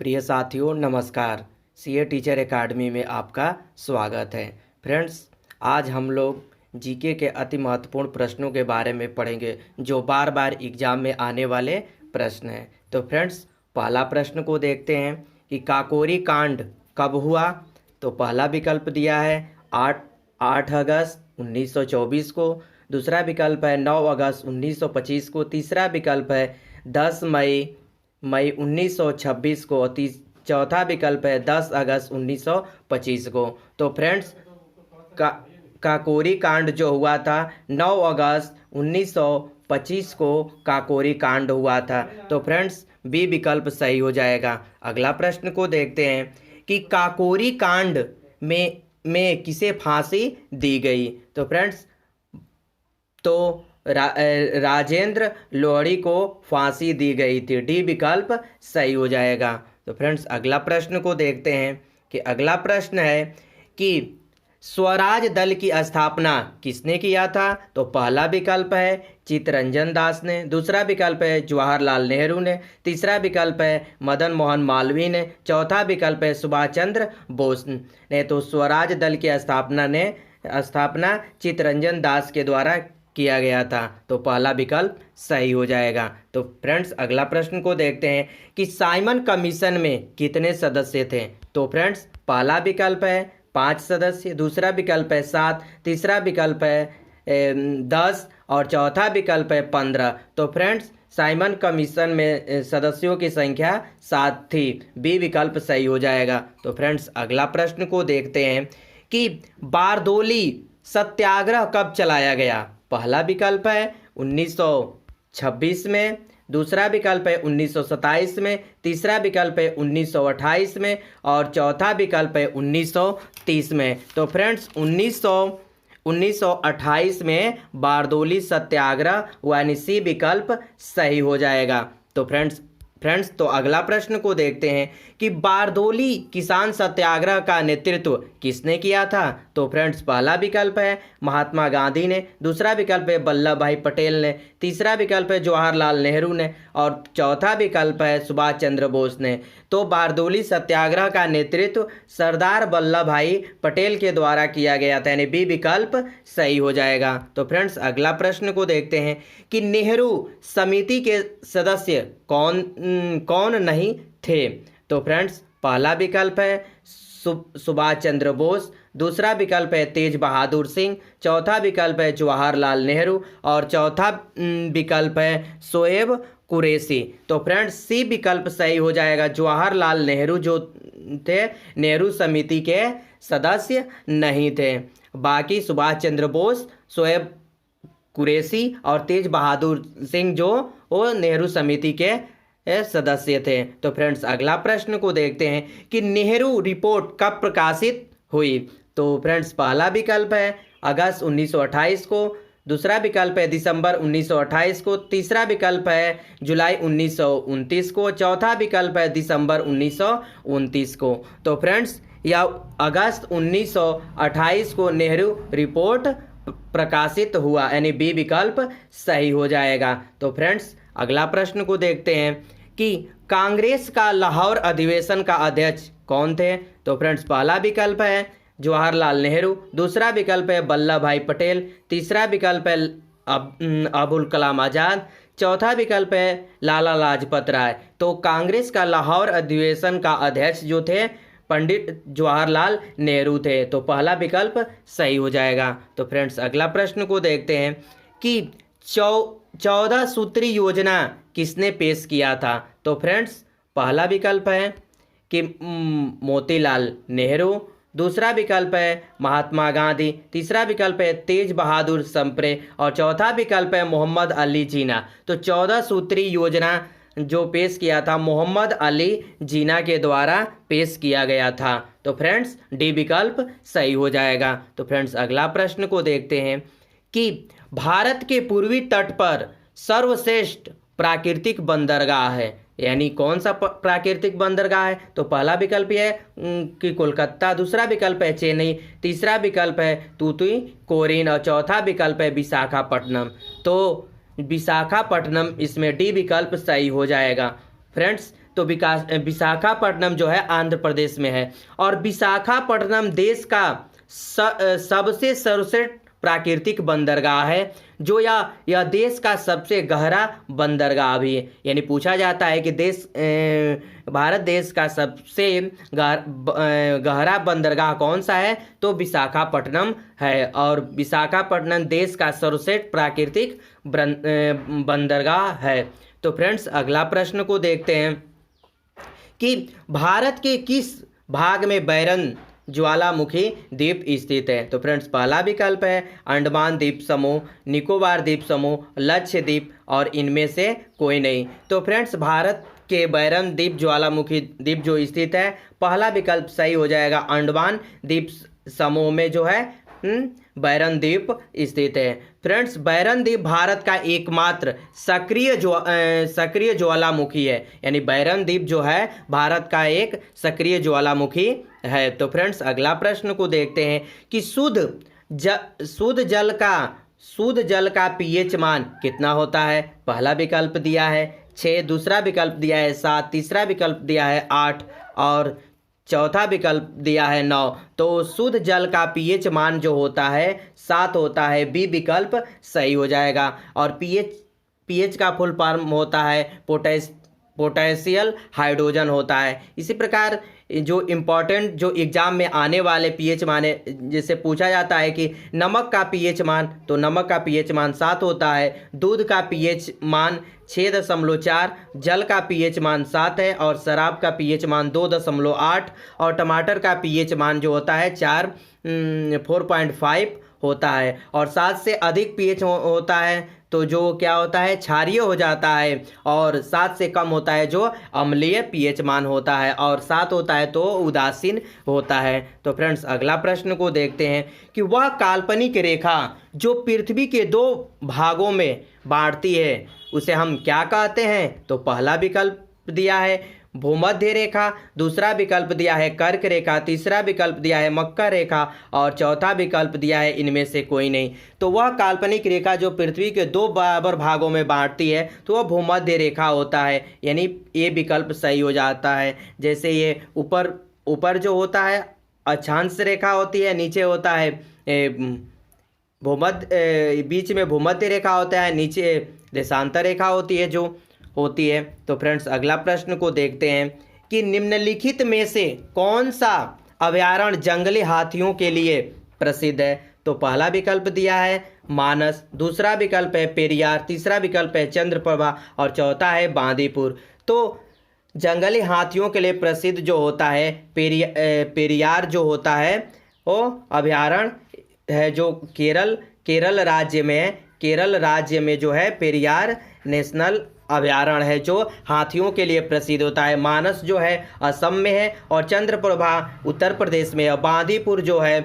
प्रिय साथियों नमस्कार। सीए टीचर एकेडमी में आपका स्वागत है। फ्रेंड्स, आज हम लोग जीके के अति महत्वपूर्ण प्रश्नों के बारे में पढ़ेंगे जो बार बार एग्जाम में आने वाले प्रश्न हैं। तो फ्रेंड्स, पहला प्रश्न को देखते हैं कि काकोरी कांड कब हुआ। तो पहला विकल्प दिया है 8 अगस्त 1924 को। दूसरा विकल्प है 9 अगस्त 1925 को। तीसरा विकल्प है 10 मई 1926 को। और चौथा विकल्प है 10 अगस्त 1925 को। तो फ्रेंड्स, काकोरी कांड जो हुआ था 9 अगस्त 1925 को काकोरी कांड हुआ था। तो फ्रेंड्स, बी विकल्प सही हो जाएगा। अगला प्रश्न को देखते हैं कि काकोरी कांड में किसे फांसी दी गई। तो फ्रेंड्स, राजेंद्र लोहड़ी को फांसी दी गई थी। डी विकल्प सही हो जाएगा। तो फ्रेंड्स, अगला प्रश्न को देखते हैं कि अगला प्रश्न है कि स्वराज दल की स्थापना किसने किया था। तो पहला विकल्प है चित्तरंजन दास ने। दूसरा विकल्प है जवाहरलाल नेहरू ने। तीसरा विकल्प है मदन मोहन मालवीय ने। चौथा विकल्प है सुभाष चंद्र बोस ने। तो स्वराज दल की स्थापना चित्तरंजन दास के द्वारा किया गया था। तो पहला विकल्प सही हो जाएगा। तो फ्रेंड्स, अगला प्रश्न को देखते हैं कि साइमन कमीशन में कितने सदस्य थे। तो फ्रेंड्स, पहला विकल्प है 5 सदस्य। दूसरा विकल्प है 7। तीसरा विकल्प है 10 और चौथा विकल्प है 15। तो फ्रेंड्स, साइमन कमीशन में सदस्यों की संख्या 7 थी। बी विकल्प सही हो जाएगा। तो फ्रेंड्स, अगला प्रश्न को देखते हैं कि बारदोली सत्याग्रह कब चलाया गया। पहला विकल्प है 1926 में। दूसरा विकल्प है 1927 में। तीसरा विकल्प है 1928 में और चौथा विकल्प है 1930 में। तो फ्रेंड्स, 1928 में बारदोली सत्याग्रह यानी सी विकल्प सही हो जाएगा। तो फ्रेंड्स, तो अगला प्रश्न को देखते हैं कि बारदोली किसान सत्याग्रह का नेतृत्व किसने किया था। तो फ्रेंड्स, पहला विकल्प है महात्मा गांधी ने। दूसरा विकल्प है वल्लभ भाई पटेल ने। तीसरा विकल्प है जवाहरलाल नेहरू ने और चौथा विकल्प है सुभाष चंद्र बोस ने। तो बारदोली सत्याग्रह का नेतृत्व सरदार वल्लभ भाई पटेल के द्वारा किया गया था, यानी बी विकल्प सही हो जाएगा। तो फ्रेंड्स, अगला प्रश्न को देखते हैं कि नेहरू समिति के सदस्य कौन नहीं थे। तो फ्रेंड्स, पहला विकल्प है सुभाष चंद्र बोस। दूसरा विकल्प है तेज बहादुर सिंह। चौथा विकल्प है जवाहरलाल नेहरू और चौथा विकल्प है शोएब कुरैशी। तो फ्रेंड्स, सी विकल्प सही हो जाएगा। जवाहरलाल नेहरू जो थे नेहरू समिति के सदस्य नहीं थे। बाकी सुभाष चंद्र बोस, शोएब कुरैशी और तेज बहादुर सिंह जो वो नेहरू समिति के सदस्य थे। तो फ्रेंड्स, अगला प्रश्न को देखते हैं कि नेहरू रिपोर्ट कब प्रकाशित हुई। तो फ्रेंड्स, पहला विकल्प है अगस्त 1928 को। दूसरा विकल्प है दिसंबर 1928 को। तीसरा विकल्प है जुलाई 1929 को। चौथा विकल्प है दिसंबर 1929 को। तो फ्रेंड्स, यह अगस्त 1928 को नेहरू रिपोर्ट प्रकाशित हुआ, यानी बी विकल्प सही हो जाएगा। तो फ्रेंड्स, अगला प्रश्न को देखते हैं कि कांग्रेस का लाहौर अधिवेशन का अध्यक्ष कौन थे। तो फ्रेंड्स, पहला विकल्प है जवाहरलाल नेहरू। दूसरा विकल्प है वल्लभ भाई पटेल। तीसरा विकल्प है अबुल कलाम आज़ाद। चौथा विकल्प है लाला लाजपत राय। तो कांग्रेस का लाहौर अधिवेशन का अध्यक्ष जो थे पंडित जवाहरलाल नेहरू थे। तो पहला विकल्प सही हो जाएगा। तो फ्रेंड्स, अगला प्रश्न को देखते हैं कि 14 सूत्री योजना किसने पेश किया था। तो फ्रेंड्स, पहला विकल्प है कि मोतीलाल नेहरू। दूसरा विकल्प है महात्मा गांधी। तीसरा विकल्प है तेज बहादुर सप्रे और चौथा विकल्प है मोहम्मद अली जिन्ना। तो 14 सूत्री योजना जो पेश किया था मोहम्मद अली जिन्ना के द्वारा पेश किया गया था। तो फ्रेंड्स, डी विकल्प सही हो जाएगा। तो फ्रेंड्स, अगला प्रश्न को देखते हैं कि भारत के पूर्वी तट पर सर्वश्रेष्ठ प्राकृतिक बंदरगाह है, यानी कौन सा प्राकृतिक बंदरगाह है। तो पहला विकल्प है कि कोलकाता। दूसरा विकल्प है चेन्नई। तीसरा विकल्प है तूतुकुड़ीन और चौथा विकल्प है विशाखापट्टनम। तो विशाखापट्टनम इसमें डी विकल्प सही हो जाएगा। फ्रेंड्स, तो विशाखापट्टनम जो है आंध्र प्रदेश में है। और विशाखापट्टनम देश का सबसे सर्वश्रेष्ठ प्राकृतिक बंदरगाह है, जो यह देश का सबसे गहरा बंदरगाह भी है। यानी पूछा जाता है कि भारत देश का सबसे गहरा बंदरगाह कौन सा है, तो विशाखापट्टनम है। और विशाखापट्टनम देश का सर्वश्रेष्ठ प्राकृतिक बंदरगाह है। तो फ्रेंड्स अगला प्रश्न को देखते हैं कि भारत के किस भाग में बैरन ज्वालामुखी द्वीप स्थित है। तो फ्रेंड्स पहला विकल्प है अंडमान द्वीप समूह, निकोबार द्वीप समूह, लक्षद्वीप और इनमें से कोई नहीं। तो फ्रेंड्स भारत के बैरन द्वीप ज्वालामुखी द्वीप जो स्थित है, पहला विकल्प सही हो जाएगा। अंडमान द्वीप समूह में जो है बैरन द्वीप स्थित है। फ्रेंड्स बैरन द्वीप भारत का एकमात्र सक्रिय ज्वालामुखी है। यानी बैरन द्वीप जो है भारत का एक सक्रिय ज्वालामुखी है। तो फ्रेंड्स अगला प्रश्न को देखते हैं कि शुद्ध जल का पीएच मान कितना होता है। पहला विकल्प दिया है 6, दूसरा विकल्प दिया है 7, तीसरा विकल्प दिया है 8 और चौथा विकल्प दिया है 9। तो शुद्ध जल का पीएच मान जो होता है 7 होता है। बी विकल्प सही हो जाएगा। और पीएच का फुल फॉर्म होता है पोटेशियल हाइड्रोजन होता है। इसी प्रकार जो इम्पोर्टेंट जो एग्जाम में आने वाले पीएच माने, जैसे पूछा जाता है कि नमक का पीएच मान, तो नमक का पीएच मान 7 होता है। दूध का पीएच मान 6.4, जल का पीएच मान 7 है और शराब का पीएच मान 2.8 और टमाटर का पीएच मान जो होता है 4.5 होता है। और 7 से अधिक पीएच होता है तो जो क्या होता है क्षारीय हो जाता है, और 7 से कम होता है जो अम्लीय पीएच मान होता है, और 7 होता है तो उदासीन होता है। तो फ्रेंड्स अगला प्रश्न को देखते हैं कि वह काल्पनिक रेखा जो पृथ्वी के 2 भागों में बांटती है उसे हम क्या कहते हैं। तो पहला विकल्प दिया है भूमध्य रेखा, दूसरा विकल्प दिया है कर्क रेखा, तीसरा विकल्प दिया है मकर रेखा और चौथा विकल्प दिया है इनमें से कोई नहीं। तो वह काल्पनिक रेखा जो पृथ्वी के 2 बराबर भागों में बांटती है तो वह भूमध्य रेखा होता है। यानी ये विकल्प सही हो जाता है। जैसे ये ऊपर जो होता है अक्षांश रेखा होती है, नीचे होता है बीच में भूमध्य रेखा होता है, नीचे देशांतर रेखा होती है तो फ्रेंड्स अगला प्रश्न को देखते हैं कि निम्नलिखित में से कौन सा अभयारण्य जंगली हाथियों के लिए प्रसिद्ध है। तो पहला विकल्प दिया है मानस, दूसरा विकल्प है पेरियार, तीसरा विकल्प है चंद्रप्रभा और चौथा है बांदीपुर। तो जंगली हाथियों के लिए प्रसिद्ध जो होता है पेरियार जो होता है वो अभयारण्य है जो केरल राज्य में जो है पेरियार नेशनल अभयारण्य है जो हाथियों के लिए प्रसिद्ध होता है। मानस जो है असम में है और चंद्रप्रभा उत्तर प्रदेश में है। बांदीपुर जो है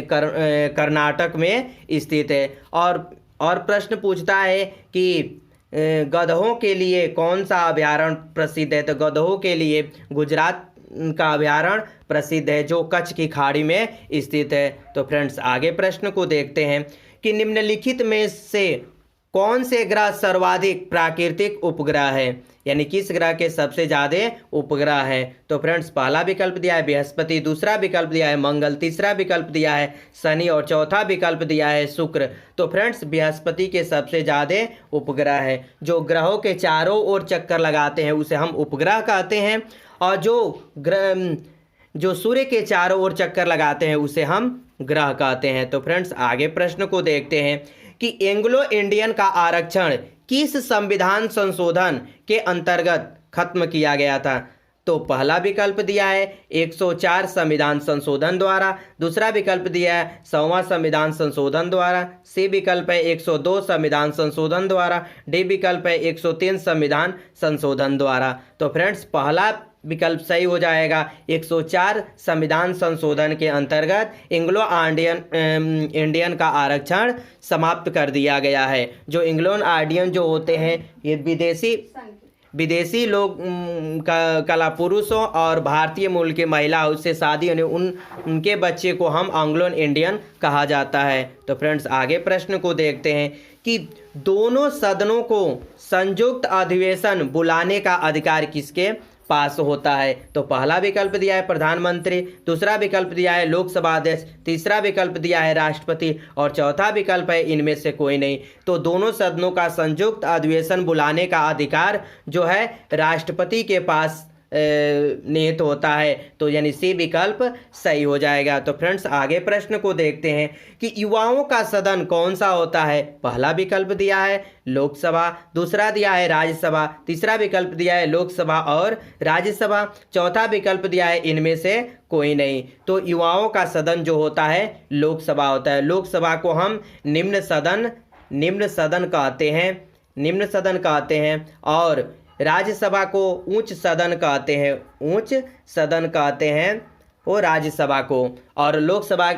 कर्नाटक में स्थित है। और प्रश्न पूछता है कि गधों के लिए कौन सा अभयारण्य प्रसिद्ध है। तो गधों के लिए गुजरात का अभयारण्य प्रसिद्ध है जो कच्छ की खाड़ी में स्थित है। तो फ्रेंड्स आगे प्रश्न को देखते हैं कि निम्नलिखित में से कौन से ग्रह सर्वाधिक प्राकृतिक उपग्रह है। यानी किस ग्रह के सबसे ज़्यादा उपग्रह हैं। तो फ्रेंड्स पहला विकल्प दिया है बृहस्पति, दूसरा विकल्प दिया है मंगल, तीसरा विकल्प दिया है शनि और चौथा विकल्प दिया है शुक्र। तो फ्रेंड्स बृहस्पति के सबसे ज़्यादा उपग्रह है। जो ग्रहों के चारों ओर चक्कर लगाते हैं उसे हम उपग्रह कहते हैं, और जो सूर्य के चारों ओर चक्कर लगाते हैं उसे हम ग्रह कहते हैं। तो फ्रेंड्स आगे प्रश्न को देखते हैं कि एंग्लो इंडियन का आरक्षण किस संविधान संशोधन के अंतर्गत खत्म किया गया था। तो पहला विकल्प दिया है 104 संविधान संशोधन द्वारा, दूसरा विकल्प दिया है 100वां संविधान संशोधन द्वारा, सी विकल्प है 102 संविधान संशोधन द्वारा, डी विकल्प है 103 संविधान संशोधन द्वारा। तो फ्रेंड्स पहला विकल्प सही हो जाएगा। 104 संविधान संशोधन के अंतर्गत एंग्लो इंडियन का आरक्षण समाप्त कर दिया गया है। जो एंग्लो इंडियन जो होते हैं ये विदेशी लोग कला पुरुषों और भारतीय मूल के महिला उससे शादी होने उनके बच्चे को हम एंग्लो इंडियन कहा जाता है। तो फ्रेंड्स आगे प्रश्न को देखते हैं कि दोनों सदनों को संयुक्त अधिवेशन बुलाने का अधिकार किसके पास होता है? तो पहला विकल्प दिया है प्रधानमंत्री, दूसरा विकल्प दिया है लोकसभा अध्यक्ष, तीसरा विकल्प दिया है राष्ट्रपति और चौथा विकल्प है इनमें से कोई नहीं। तो दोनों सदनों का संयुक्त अधिवेशन बुलाने का अधिकार जो है राष्ट्रपति के पास निहित होता है। तो यानी सी विकल्प सही हो जाएगा। तो फ्रेंड्स आगे प्रश्न को देखते हैं कि युवाओं का सदन कौन सा होता है? पहला विकल्प दिया है लोकसभा, दूसरा दिया है राज्यसभा, तीसरा विकल्प दिया है लोकसभा और राज्यसभा, चौथा विकल्प दिया है इनमें से कोई नहीं। तो युवाओं का सदन जो होता है लोकसभा होता है। लोकसभा को हम निम्न सदन कहते हैं और राज्यसभा को उच्च सदन कहते हैं वो राज्यसभा को। और लोकसभा,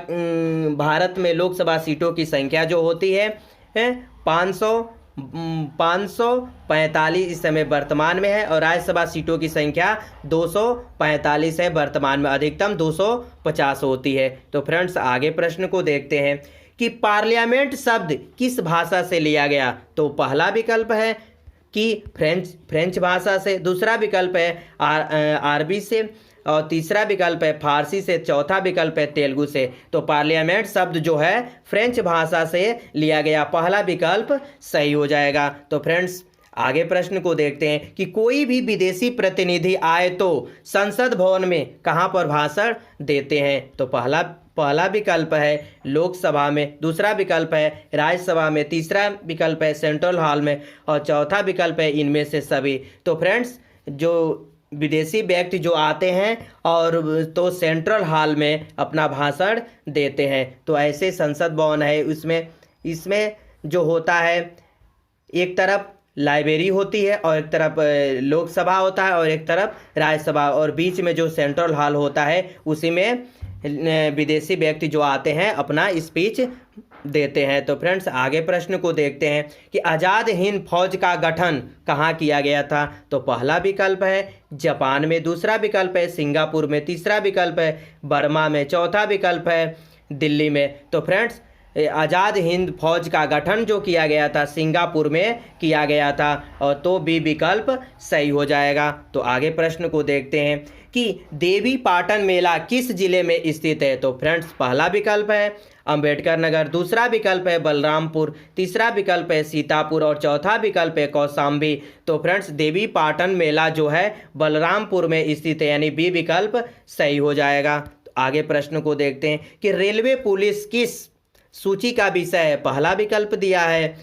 भारत में लोकसभा सीटों की संख्या जो होती है 545 इस समय वर्तमान में है और राज्यसभा सीटों की संख्या 245 है वर्तमान में, अधिकतम 250 होती है। तो फ्रेंड्स आगे प्रश्न को देखते हैं कि पार्लियामेंट शब्द किस भाषा से लिया गया? तो पहला विकल्प है कि फ्रेंच भाषा से, दूसरा विकल्प है अरबी से और तीसरा विकल्प है फारसी से, चौथा विकल्प है तेलुगु से। तो पार्लियामेंट शब्द जो है फ्रेंच भाषा से लिया गया, पहला विकल्प सही हो जाएगा। तो फ्रेंड्स आगे प्रश्न को देखते हैं कि कोई भी विदेशी प्रतिनिधि आए तो संसद भवन में कहाँ पर भाषण देते हैं? तो पहला विकल्प है लोकसभा में, दूसरा विकल्प है राज्यसभा में, तीसरा विकल्प है सेंट्रल हॉल में और चौथा विकल्प है इनमें से सभी। तो फ्रेंड्स जो विदेशी व्यक्ति जो आते हैं और तो सेंट्रल हॉल में अपना भाषण देते हैं। तो ऐसे संसद भवन है, इसमें जो होता है एक तरफ लाइब्रेरी होती है और एक तरफ लोकसभा होता है और एक तरफ राज्यसभा और बीच में जो सेंट्रल हॉल होता है उसी में विदेशी व्यक्ति जो आते हैं अपना स्पीच देते हैं। तो फ्रेंड्स आगे प्रश्न को देखते हैं कि आज़ाद हिंद फौज का गठन कहाँ किया गया था? तो पहला विकल्प है जापान में, दूसरा विकल्प है सिंगापुर में, तीसरा विकल्प है बर्मा में, चौथा विकल्प है दिल्ली में। तो फ्रेंड्स आज़ाद हिंद फौज का गठन जो किया गया था सिंगापुर में किया गया था और तो बी विकल्प सही हो जाएगा। तो आगे प्रश्न को देखते हैं कि देवी पाटन मेला किस जिले में स्थित है? तो फ्रेंड्स पहला विकल्प है अंबेडकर नगर, दूसरा विकल्प है बलरामपुर, तीसरा विकल्प है सीतापुर और चौथा विकल्प है कौशाम्बी। तो फ्रेंड्स देवी पाटन मेला जो है बलरामपुर में स्थित है, यानी बी विकल्प सही हो जाएगा। तो आगे प्रश्न को देखते हैं कि रेलवे पुलिस किस सूची का विषय है? पहला विकल्प दिया है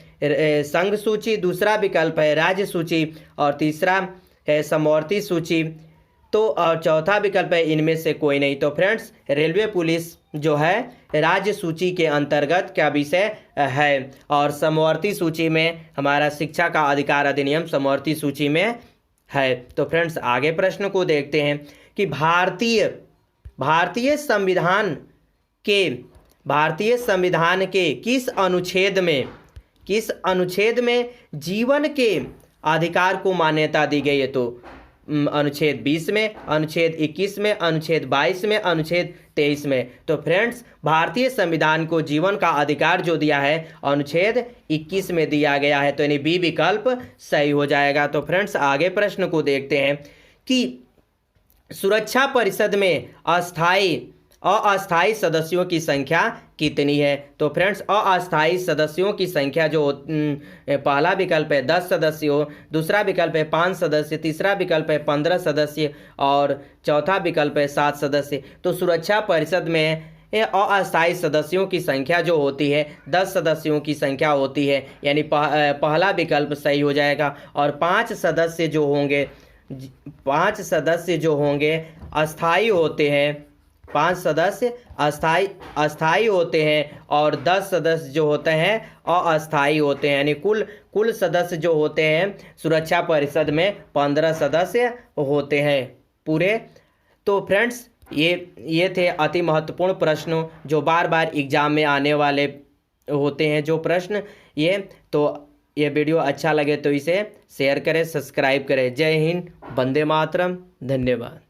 संघ सूची, दूसरा विकल्प है राज्य सूची और तीसरा है समवर्ती सूची। तो और चौथा विकल्प है इनमें से कोई नहीं। तो फ्रेंड्स रेलवे पुलिस जो है राज्य सूची के अंतर्गत क्या विषय है और समवर्ती सूची में हमारा शिक्षा का अधिकार अधिनियम समवर्ती सूची में है। तो फ्रेंड्स आगे प्रश्न को देखते हैं कि भारतीय संविधान के किस अनुच्छेद में जीवन के अधिकार को मान्यता दी गई है? तो अनुच्छेद 20 में, अनुच्छेद 21 में, अनुच्छेद 22 में, अनुच्छेद 23 में। तो फ्रेंड्स भारतीय संविधान को जीवन का अधिकार जो दिया है अनुच्छेद 21 में दिया गया है, तो यानी बी विकल्प सही हो जाएगा। तो फ्रेंड्स आगे प्रश्न को देखते हैं कि सुरक्षा परिषद में अस्थायी सदस्यों की संख्या कितनी है? तो फ्रेंड्स अस्थायी सदस्यों की संख्या जो पहला विकल्प है 10 सदस्य, दूसरा विकल्प है 5 सदस्य, तीसरा विकल्प है 15 सदस्य और चौथा विकल्प है 7 सदस्य। तो सुरक्षा परिषद में अस्थायी सदस्यों की संख्या जो होती है 10 सदस्यों की संख्या होती है, यानी पहला विकल्प सही हो जाएगा। और 5 सदस्य जो होंगे अस्थायी होते हैं, 5 सदस्य अस्थायी होते हैं और 10 सदस्य जो होते हैं अस्थायी होते हैं, यानी कुल सदस्य जो होते हैं सुरक्षा परिषद में 15 सदस्य होते हैं पूरे। तो फ्रेंड्स ये थे अति महत्वपूर्ण प्रश्न जो बार बार एग्जाम में आने वाले होते हैं जो प्रश्न ये। तो ये वीडियो अच्छा लगे तो इसे शेयर करें, सब्सक्राइब करें। जय हिंद, वंदे मातरम, धन्यवाद।